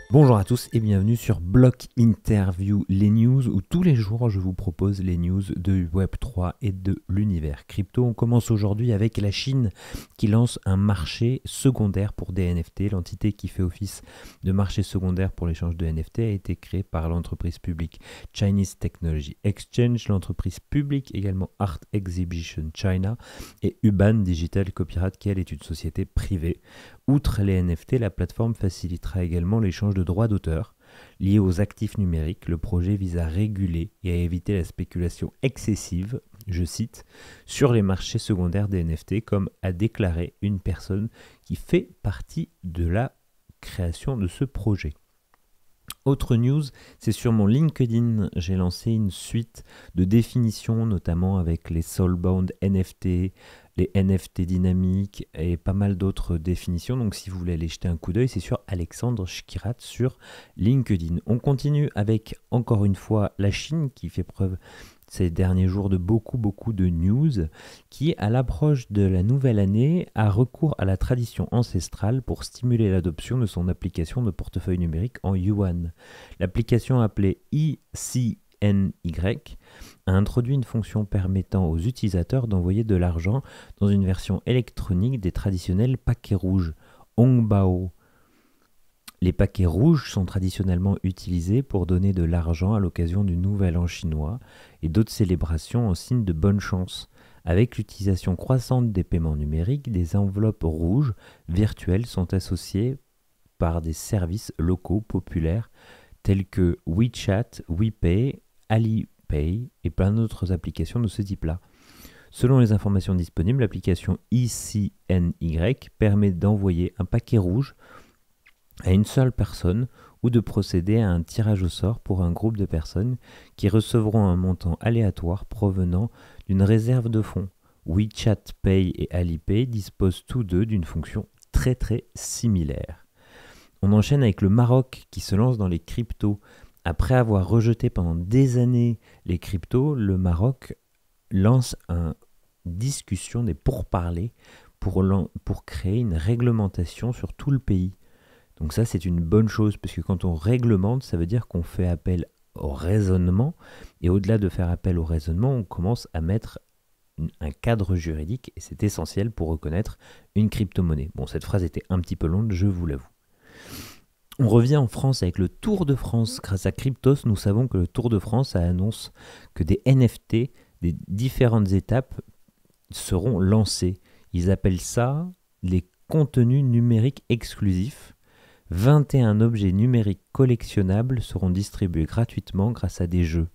Bonjour à tous et bienvenue sur Block Interview, les news où tous les jours je vous propose les news de Web3 et de l'univers crypto. On commence aujourd'hui avec la Chine qui lance un marché secondaire pour des NFT. L'entité qui fait office de marché secondaire pour l'échange de NFT a été créée par l'entreprise publique Chinese Technology Exchange, l'entreprise publique également Art Exhibition China et Uban Digital Copyright qui elle est une société privée. Outre les NFT, la plateforme facilitera également l'échange de droits d'auteur liés aux actifs numériques. Le projet vise à réguler et à éviter la spéculation excessive, je cite, sur les marchés secondaires des NFT, comme a déclaré une personne qui fait partie de la création de ce projet. Autre news, c'est sur mon LinkedIn, j'ai lancé une suite de définitions, notamment avec les soulbound NFT, les NFT dynamiques et pas mal d'autres définitions. Donc si vous voulez aller jeter un coup d'œil, c'est sur Alexandre Schkirat sur LinkedIn. On continue avec encore une fois la Chine qui fait preuve ces derniers jours de beaucoup de news, qui à l'approche de la nouvelle année a recours à la tradition ancestrale pour stimuler l'adoption de son application de portefeuille numérique en yuan. L'application appelée ICNY a introduit une fonction permettant aux utilisateurs d'envoyer de l'argent dans une version électronique des traditionnels paquets rouges, Hongbao. Les paquets rouges sont traditionnellement utilisés pour donner de l'argent à l'occasion du Nouvel An chinois et d'autres célébrations en signe de bonne chance. Avec l'utilisation croissante des paiements numériques, des enveloppes rouges virtuelles sont associées par des services locaux populaires tels que WeChat, WePay, Alipay et plein d'autres applications de ce type-là. Selon les informations disponibles, l'application ICNY permet d'envoyer un paquet rouge à une seule personne ou de procéder à un tirage au sort pour un groupe de personnes qui recevront un montant aléatoire provenant d'une réserve de fonds. WeChat Pay et Alipay disposent tous deux d'une fonction très similaire. On enchaîne avec le Maroc qui se lance dans les cryptos. Après avoir rejeté pendant des années les cryptos, le Maroc lance une discussion des pourparlers pour créer une réglementation sur tout le pays. Donc ça, c'est une bonne chose, parce que quand on réglemente, ça veut dire qu'on fait appel au raisonnement, et au-delà de faire appel au raisonnement, on commence à mettre un cadre juridique, et c'est essentiel pour reconnaître une crypto-monnaie. Bon, cette phrase était un petit peu longue, je vous l'avoue. On revient en France avec le Tour de France. Grâce à Cryptos, nous savons que le Tour de France annonce que des NFT, des différentes étapes, seront lancés. Ils appellent ça les contenus numériques exclusifs. 21 objets numériques collectionnables seront distribués gratuitement grâce à des jeux.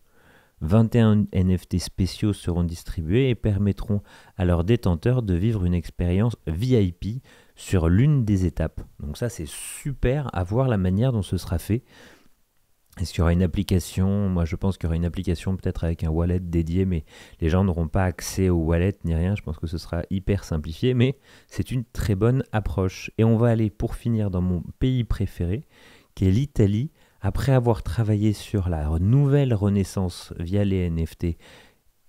21 NFT spéciaux seront distribués et permettront à leurs détenteurs de vivre une expérience VIP sur l'une des étapes. Donc ça, c'est super à voir la manière dont ce sera fait. Est-ce qu'il y aura une application? Moi, je pense qu'il y aura une application peut-être avec un wallet dédié, mais les gens n'auront pas accès au wallet ni rien. Je pense que ce sera hyper simplifié, mais c'est une très bonne approche. Et on va aller pour finir dans mon pays préféré, qui est l'Italie. Après avoir travaillé sur la nouvelle renaissance via les NFT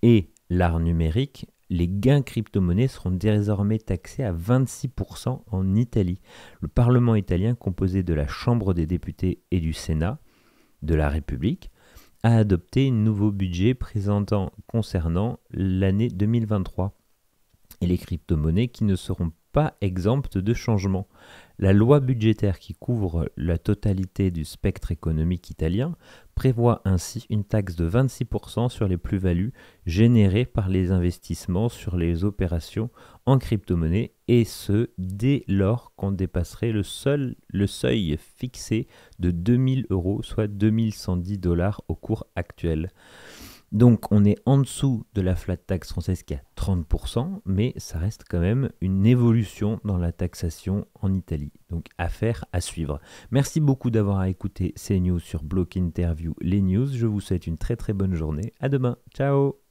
et l'art numérique, les gains crypto-monnaies seront désormais taxés à 26% en Italie. Le Parlement italien, composé de la Chambre des députés et du Sénat, de la République, a adopté un nouveau budget concernant l'année 2023 et les crypto-monnaies qui ne seront pas exemptes de changements. La loi budgétaire qui couvre la totalité du spectre économique italien prévoit ainsi une taxe de 26% sur les plus-values générées par les investissements sur les opérations en crypto-monnaie, et ce, dès lors qu'on dépasserait le seuil fixé de 2000 €, soit 2110 $ au cours actuel. Donc on est en dessous de la flat tax française qui est à 30%, mais ça reste quand même une évolution dans la taxation en Italie. Donc affaire à suivre. Merci beaucoup d'avoir écouté ces news sur Block Interview, les news. Je vous souhaite une très bonne journée. À demain. Ciao.